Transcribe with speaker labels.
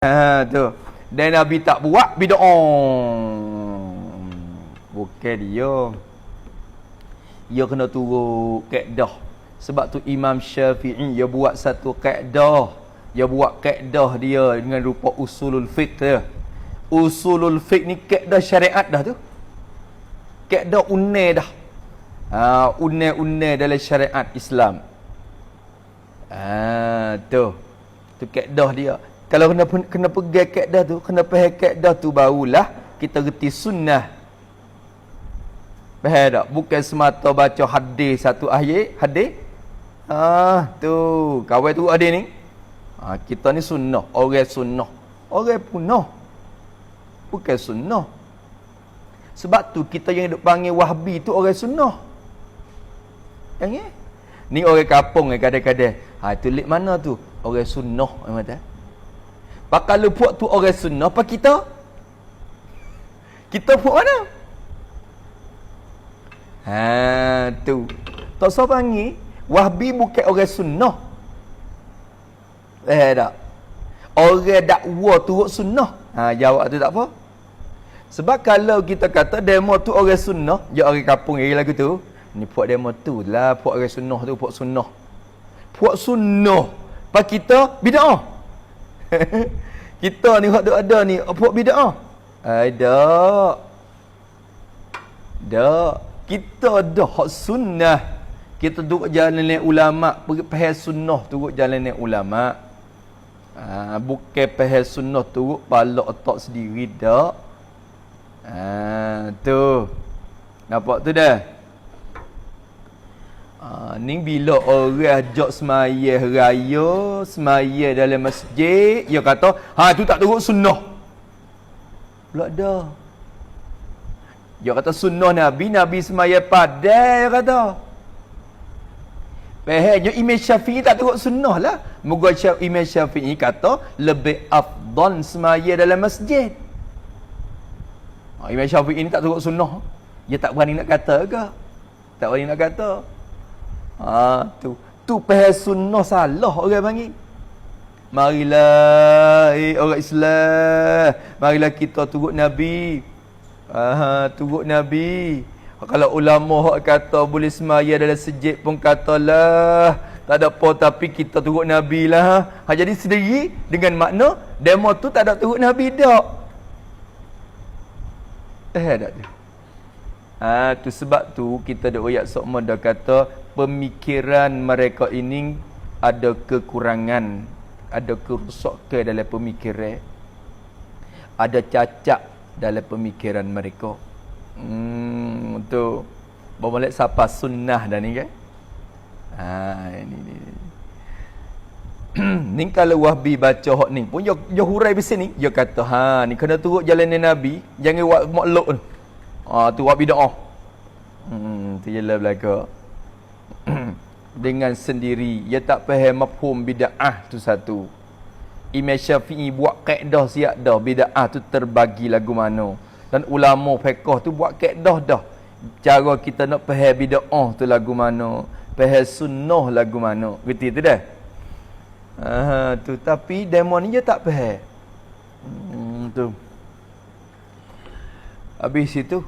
Speaker 1: Tu. Dan Nabi tak buat bid'ah. Bukan dia. Dia kena turut kaedah. Sebab tu Imam Syafi'i dia buat satu kaedah. Dia buat kaedah dia dengan rupa usulul fiqh dia. Usulul fiqh ni kaedah syariat dah tu. Kaedah unai dah. Unai-unai dalam syariat Islam. Tu. Tu kaedah dia. Kalau kena pegang kaedah tu, kena faham kaedah tu barulah kita reti sunnah. Faham tak? Bukan semata baca hadis satu ayat, hadis. Tu, kawan tu ada ni. Kita ni sunnah, orang sunnah. Orang punah. Bukan sunnah. Sebab tu kita yang duk panggil Wahhabi tu orang sunnah. Yang ni orang kampung kadang-kadang. Tu lek mana tu? Orang sunnah memang tak? Pak kalau puak tu orang sunnah, apa kita? Kita puak mana? Tu. Tak usah panggil. Wahhabi bukan orang sunnah. Tak? Orang dakwah turut sunnah. Jawab tu tak apa. Sebab kalau kita kata demo tu orang sunnah, dia orang kampung lagi lagu tu. Ni puak demo tu lah, puak orang sunnah tu, puak sunnah. Puak sunnah. Pak kita bid'ah. Kita ni hak ada ni puak bid'ah. Tak. Tak. Kita dah hak sunnah. Kita duduk jalan ni ulama, pergi faham sunnah turut jalan ni ulama. Bukan faham sunnah turut palak otak sendiri dak. Tu. Nampak tu dah. Ni bila orang ajak semayah raya, semayah dalam masjid, dia kata, tu tak turut sunnah. Pula dah. Dia kata sunnah Nabi semayah padai, dia kata. Faham, Imam Syafi'i tak turut sunnah lah. Moga Imam Syafi'i kata, lebih afdal semayah dalam masjid. Imam Syafi'i ni tak turut sunnah. Dia tak berani nak kata ke? Tak berani nak kata. Tu faham sunnah salah orang panggil. Marilah orang Islam, marilah kita turut Nabi. Turut Nabi. Kalau ulama hak kata boleh semaya dalam masjid pun katalah, tak ada apa, tapi kita turut Nabi lah. Jadi sendiri dengan makna demo tu tak ada turut Nabi dak. Tak tu. Tu sebab tu kita dak royak sokmo dah kata pemikiran mereka ini ada kekurangan, ada kerosakan dalam pemikiran, ada cacat dalam pemikiran mereka. Tu bermulai siapa sunnah dah ni kan? Ini. Ni kalau Wahbi baca hak ni pun dia hurai di sini, dia kata ni kena turut jalan Nabi, jangan buat makhluk tu. Tu buat bid'ah. Tu jelas belaka. Dengan sendiri dia tak faham mafhum bid'ah tu satu. Imam Syafi'i buat kaedah siap dah bid'ah tu terbagi lagu mana. Dan ulama fiqh tu buat kaedah dah. Cara kita nak faham bid'ah tu lagu mana, faham sunnah lagu mana. Betul tu dah. Tu tapi demo ni dia tak faham. Tu. Habis itu